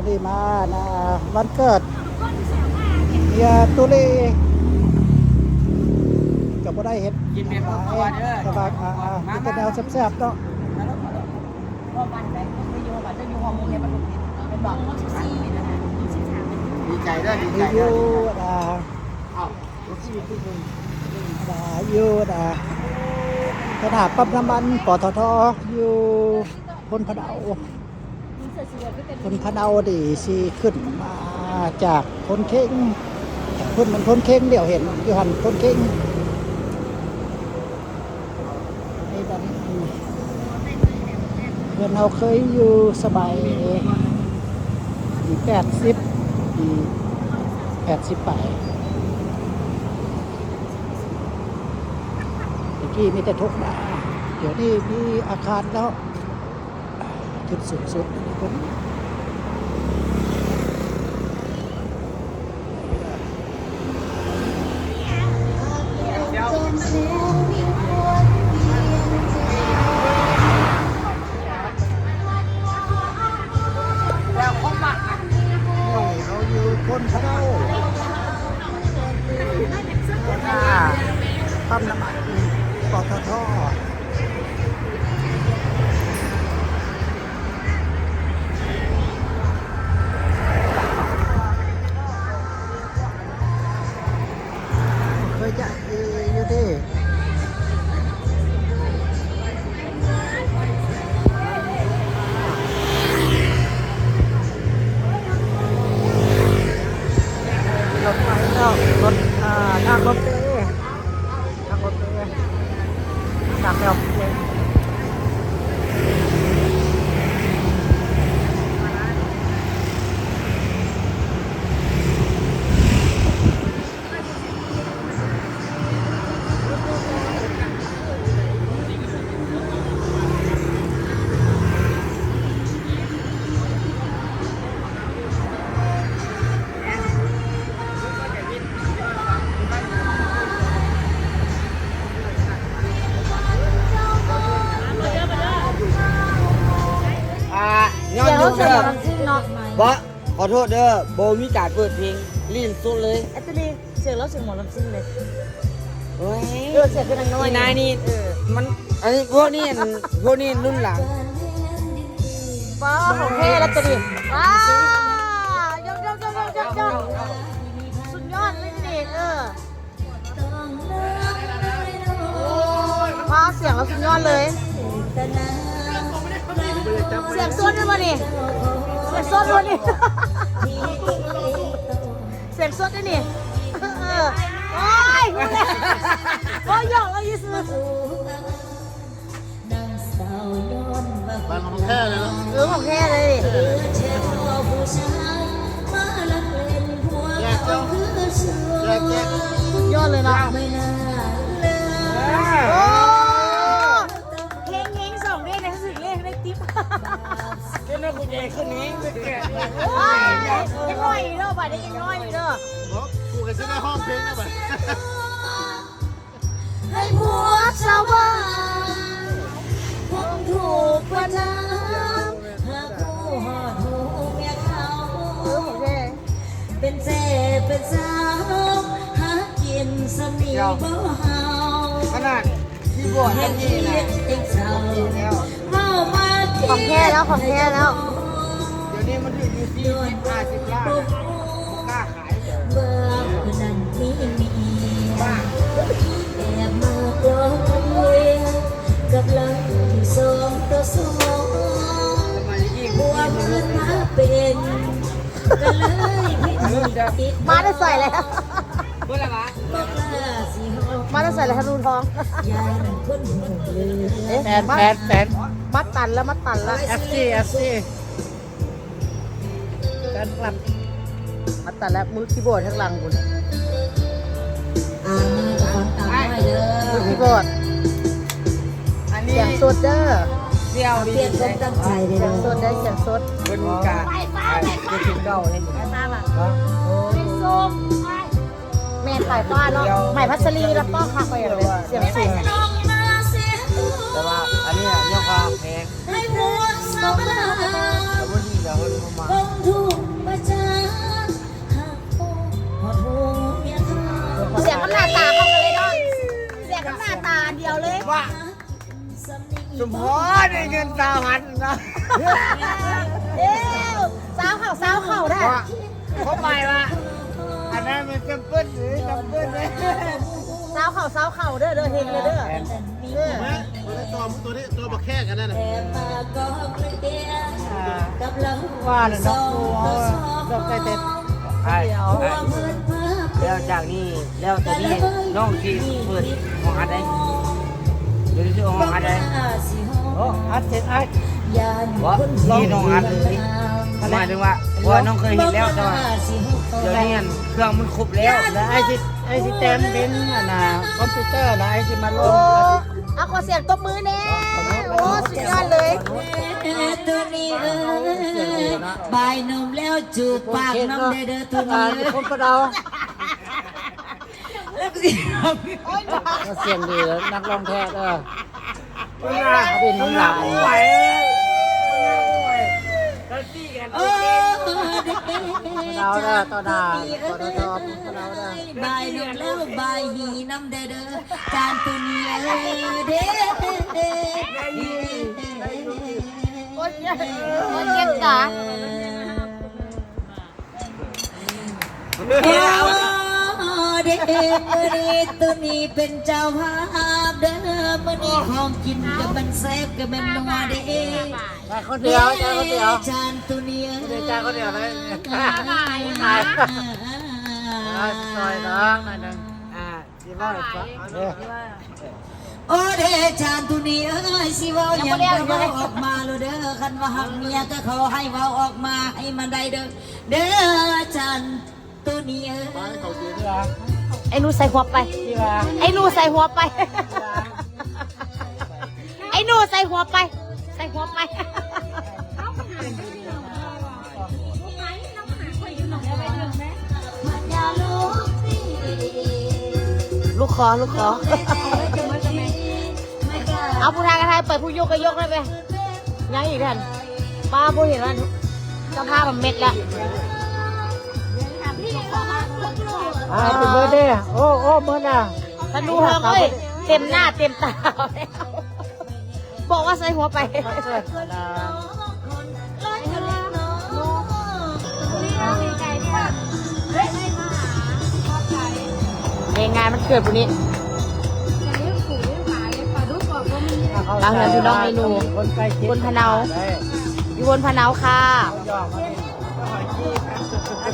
นี้มานะวันเกิดเฮียตุลีก็บ่ได้เฮ็ดกินเป็นครอบครัวเด้อ แต่ว่ากินแต่แนวแซ่บๆเนาะ พ่อบ้านไหนไม่อยู่บ้านจะอยู่ห้องมุงในประตูเป็นบอก14นี่นะคะ13 ดีใจด้วยดีใจ อ ด้วย ยู่อยู่สถาปั๊มน้ำมันปตทอยู่คนพะเดาคนพะเดาดีสิขึ้นมาจากคนเข่งเพิ่นมันคนเข่งเดี๋ยวเห็นอยู่หันคนเข่งนี่ตอนเพื่อนเราเคยอยู่สบายปี80ปี80ไปเมื่อกี้มีแต่ทุกข์นะเดี๋ยวนี้มีอาคารแล้วจุดสูงสุดผมแล้วคมบัก เราอยู่คนพะเดาปั๊มน้ำมันปตทเคยจะอยู่ที่รถไฟแล้วรถทางรถเมล์ทางรถเมล์จากแถวเลย ย้อนยุคเด้อ จริงเนาะ บ่ขอโทษเด้อโบมีการเปิดเพลงลิ้นสุดเลย แอตเตอรี่เสียงแล้วเสียงหมอลำซิ่งเลย โอ้ย เสียงเป็นน้อย นี่นายนี่มันอันนี้พวกนี้รุ่นหลัง ป้าของแท้แล้วตัวนี้ว้ายกสุดยอดเลยนี่ว้าเสียงแล้วสุดยอดเลยเสียงโซนด้วยมาดิเสียงโซนด้วยนี่เสียงโซนด้วยนี่โอ้ยโอ้ยหยอกเราอยู่ซื้อ มันของแท้เลยเนาะ ของแท้เลย แยกเจ้าแยก สุดยอดเลยเนาะโอ้เฮงสองเลขในสุดเลขในติ๊บ เจ้าหน้าคุณใหญ่ขึ้นนี้ไม่แก่ ยังน้อยอยู่เด้อบ่ายได้ยังน้อยอยู่เด้อ กูกันจะได้ห้องเพลงนะบัด ให้ผัวสาวบ้านคงถูกกว่าน้ำหากผู้หอดหูเมียเขาเป็นเซ่เป็นสาวหากินสมีบ่เฮา ขนาดที่บวช แห่ กั ง น ชี นี่ วิ นะ ตเองเศร้าเข้ามาของแท้แล้วของแท้แล้ว เดี๋ยวนี้มันถึงอยู่ที่50 ล้านกล้าขายเดี๋ยว เบอร์คนนั้นที่มี บ้า แอบมากลองคุยกับเราที่สองต่อสอง ทำไมยิ่ง บัวมันมาเป็นก็เลยผิดมาได้ใส่แล้ว เมื่อไหร่วะ มาได้ใส่แล้วทะลุท้องแฟนมัดตันแล้วมัดตันแล้ว FC แฟนคลับ มัดตันแล้วมือคีย์บอร์ดข้างหลังคุณมือคีย์บอร์ด อันนี้ เสียงสดเด้อ เสี่ยวดี เปลี่ยนความตั้งใจเลยเสียงสดได้เสียงสด เป็นการจะถึงเก่าเลย มาป่ะส้มแม่ขายป้าเนาะใหม่พัชรีแล้วป้าคักไปอย่างเลยเสียงสูง แต่ว่าอันนี้เนี่ยความแพง ให้หัวสาวบ้า แต่ว่าดีแล้วเพิ่นเข้ามา คงถูก ว่าสมพรได้เงิน3,000นะ เอ้วสาวเข่าได้ ว่าเขาไปว่าอันนั้นมันจำเป็นหรือจำเป็นเลย สาวเข่าเด้อเฮงเลยเด้อ ตัวนี้ตัวบักแค่กันนั่นน่ะ ว่าเลยเนาะดอกไก่เต็ด ไอ้แล้วจากนี้แล้วตอนนี้น้องที่เปิดห้องอัดได้หรือที่ห้องอัดได้ โอ้อัดเสร็จอัด ว่านี่น้องอัดเลยหมายถึงว่าน้องเคยเห็นแล้วแต่ว่าเดี๋ยวนี้เครื่องมันครบแล้ว แล้วไอ้ที่เต็มเป็นคอมพิวเตอร์แล้วไอ้ที่มาล โอ้ ง เอาขอเสียงตบมือแน่โอ้สุดยอดเลย ตัวนี้บายนมแล้วจูบปากน้ำเด้อตัวนี้ คนประดาว แล้วก็สิ เสียงดีนักร้องแท้เด้อ เขาเป็นน้องหลานไหวแล้วตีกัน โอ้ ประดาวเด้อต่อหน้าต่อประดาวเด้อบ ายนมแล้วบายหีน้ำเด้อจานตัวนี้เด้ โอ้ยเจ็บจ๋า เด้ตัวนี้เป็นเจ้าภาพเด้อมื้อนี้ของกินก็มันแซ่บก็มันนัวเด้ แต่คนเดียวแต่คนเดียว จานตัวนี้ เดี๋ยวจ้าคนเดียวเลยตายซอยน้องหน่อยนึงที่ว่าเออ โอ้เด้จานตัวนี้สิเว้าหยังก็เว้าออกมาเลยเด้อคันว่าหักเมียก็ขอให้เว้าออกมาให้มันได้เด้อเด้อจานตัวนี้ ไอ้หนูใส่หัวไป ที่ว่า ไอ้หนูใส่หัวไป ไอ้หนูใส่หัวไป ใส่หัวไป ลูกคอ เอาผู้ทางกระไทยเปิดผู้ยกก็ยกได้ไปยังอีกท่านป้าผู้เห็นว่าเจ้าภาพมันเม็ดละ เป็นเบอร์เด้โอ้เบอร์น่ะ ธนูเฮงเอ้ยเต็มหน้าเต็มตาแล้วบอกว่าใส่หัวไป ในงานมันเกิดวันนี้บางเดือนพี่น้องเมนูบนพะเนาอยู่บนพะเนาค่ะ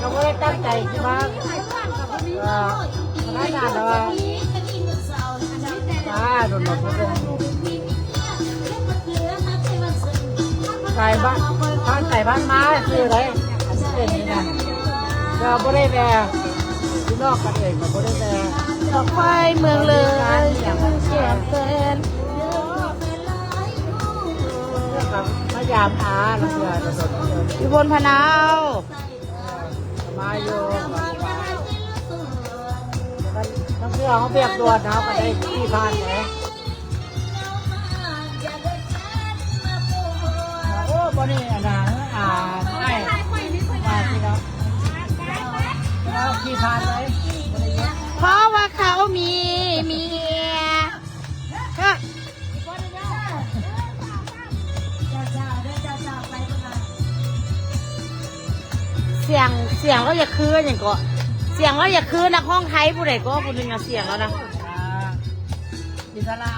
เขาไม่ได้ตั้งใจที่ว่าพนักงานแต่ว่าโดนไก่บ้านไก่บ้านม้าคืออะไรเป็นนี่นะเราไม่ได้แบที่นอกกันเองเราไม่ได้แบ ดอกไฟเมืองเลยยังเสียงเพลน มายามอาเราเชื่อเราสน อยู่บนพะเนา มาอยู่ต้องเชื่อเขาเบียบด่วนนะก็ได้ที่บ้านเลยโอ้บนี่นะไอ้มาที่เราที่ผ่านเลย เพราะว่าเขามีเมียก็เสียงเราอย่าคืนอย่างก็เสียงเราอย่าคืนนักห้องไทยผู้ใดก็ผู้หนึ่งอะเสียงแล้วนะ จิตลา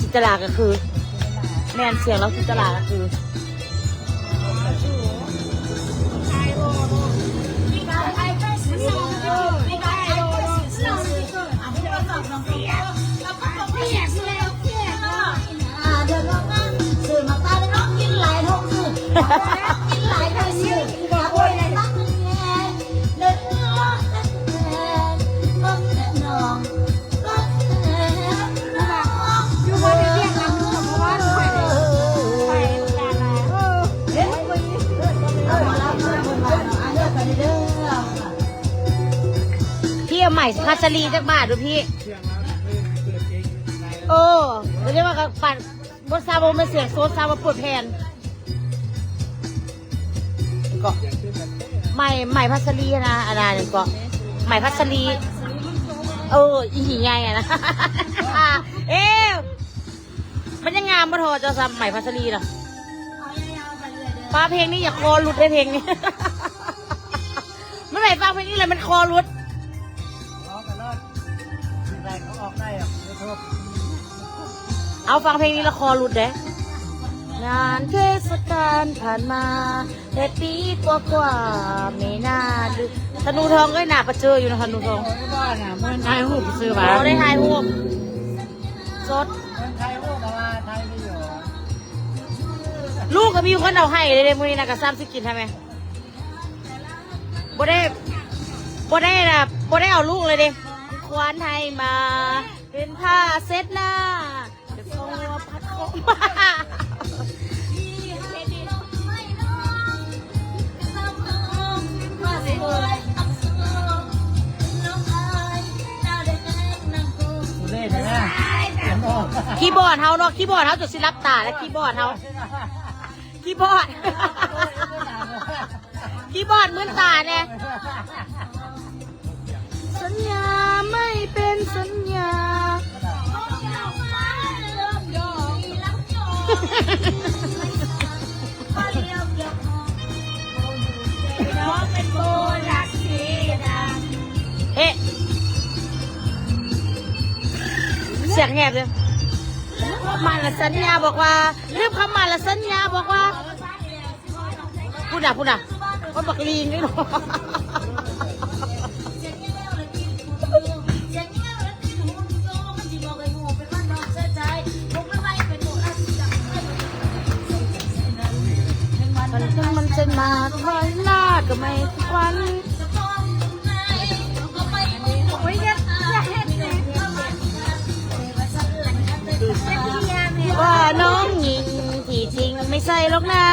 จินตลาก็คือแมนเสียงเราจินตลาก็คือพี่เอาใหม่พัชรีจากบ้านดูพี่เรียกว่าปั่นบนซาโบมันเสียงโซนซาโบปวดแผ่นก็ใหม่พัชรีนะอะไรนี่ก็ใหม่พัชรีอีหีไงอะนะ เอ๊ะมันยังงามบ่ทอจะซ้ำใหม่พัสลีล่ะฟ้าเพลงนี้อย่าคอหลุดได้เพลงนี้ เมื่อไหร่ฟังเพลงนี้เลยมันคอหลุด ร้องกันเลิศสิ่งใดเขาออกได้อะยูทูบ เอาฟังเพลงนี้และคอหลุดเด้งานเทศกาลผ่านมาแต่ปีกว่าไม่น่าดึกธนูทองก็หนาประเจออยู่นะธนูทอง ไม่ว่าน่ะเมืองไทยหูบซื้อมา เราได้ถ่ายรูปสด เมืองไทยหูบแต่ว่าไทยไม่อยู่ ลูกก็มีคนเอาให้เลยมือนี้นะกับซ้ำสิกินทำไมบ่ได้เอาลูกเลยเด้ควานไทยมา เป็นผ้าเซ็ตหน้าเดี๋ยวเขาพัดเข้ามา สุเล่นนะผมบอก คีย์บอร์ดเฮาเนาะคีย์บอร์ดเฮาจุดสิรับตาและคีย์บอร์ดเฮาคีย์บอร์ด คีย์บอร์ดมืนตาเนี่ยสัญญาไม่เป็นสัญญา เอ๊ะเสียงแหบเลยมาละสัญญาบอกว่าเรียบคำมาละสัญญาบอกว่าพูดอ่ะคนบักลีงนี่เนาะมันจะมาคอยหน้าก็ไม่ทุกวันว่าน้องหญิงที่จริงไม่ใช่หรอกนะ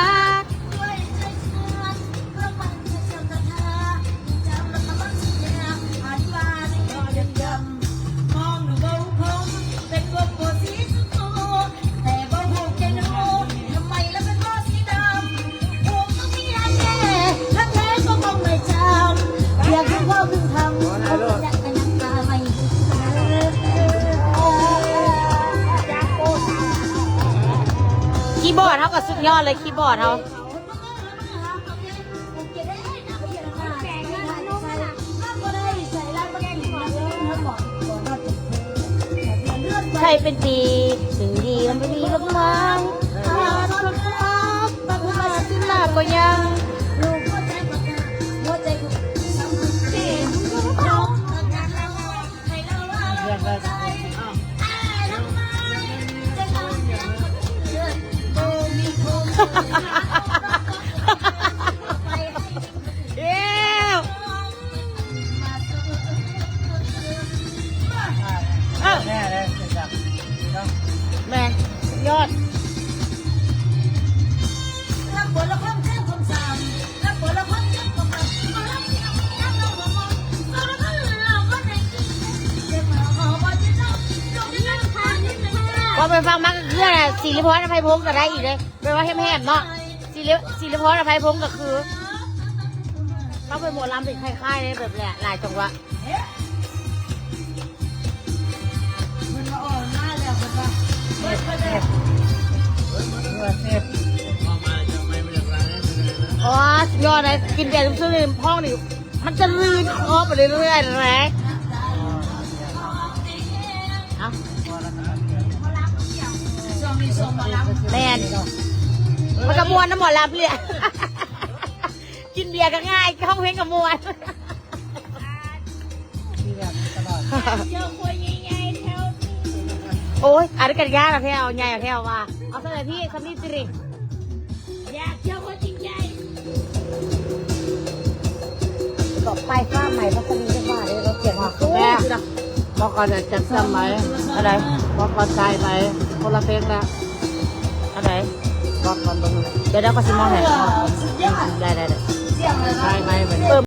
คีย์บอร์ดเท่ากับสุดยอดเลยคีย์บอร์ดเขาใช่เป็นปีสิ่งดีมันไม่มีลบมังคนพักปัญหาที่หน้าก็ยังเย้แน่เลยเสร็จจากเนาะ แม่ยอดพอไปฟังมักเรื่องอะศิริพรอภัยพงศ์ก็ได้อีกเลยแปลว่าแหบๆเนาะศิริพรอภัยพงศ์ก็คือต้องเป็นหมอลำเป็นคล้ายๆเลยแบบแหละหลายจังหวะ อ๋อสุดยอดเลยกินเบียร์ซุ่มๆห้องนี่มันจะลื่นคอไปเรื่อยๆนะเอาแมนมันกระมวลน้ำหมอลำเลยกินเบียร์ก็ง่ายเข้าเพลงกระมวลโอ้ยอะไรกันยากอะแค่เอาใหญ่อะแค่เอามาเอาสักหน่อยพี่สักนิดสิอยากเที่ยวคนจริงใจต่อไปฟ้าใหม่พัสดุจะว่าเลยเราเขียนว่าแม่บอกก่อนจะจัดซ้ำไหมอะไรบอกก่อนใจไหมคนละเพลงแล้วอะไรบอกก่อนตรงนี้เดี๋ยวก็สิมองเห็นได้ใช่ไหม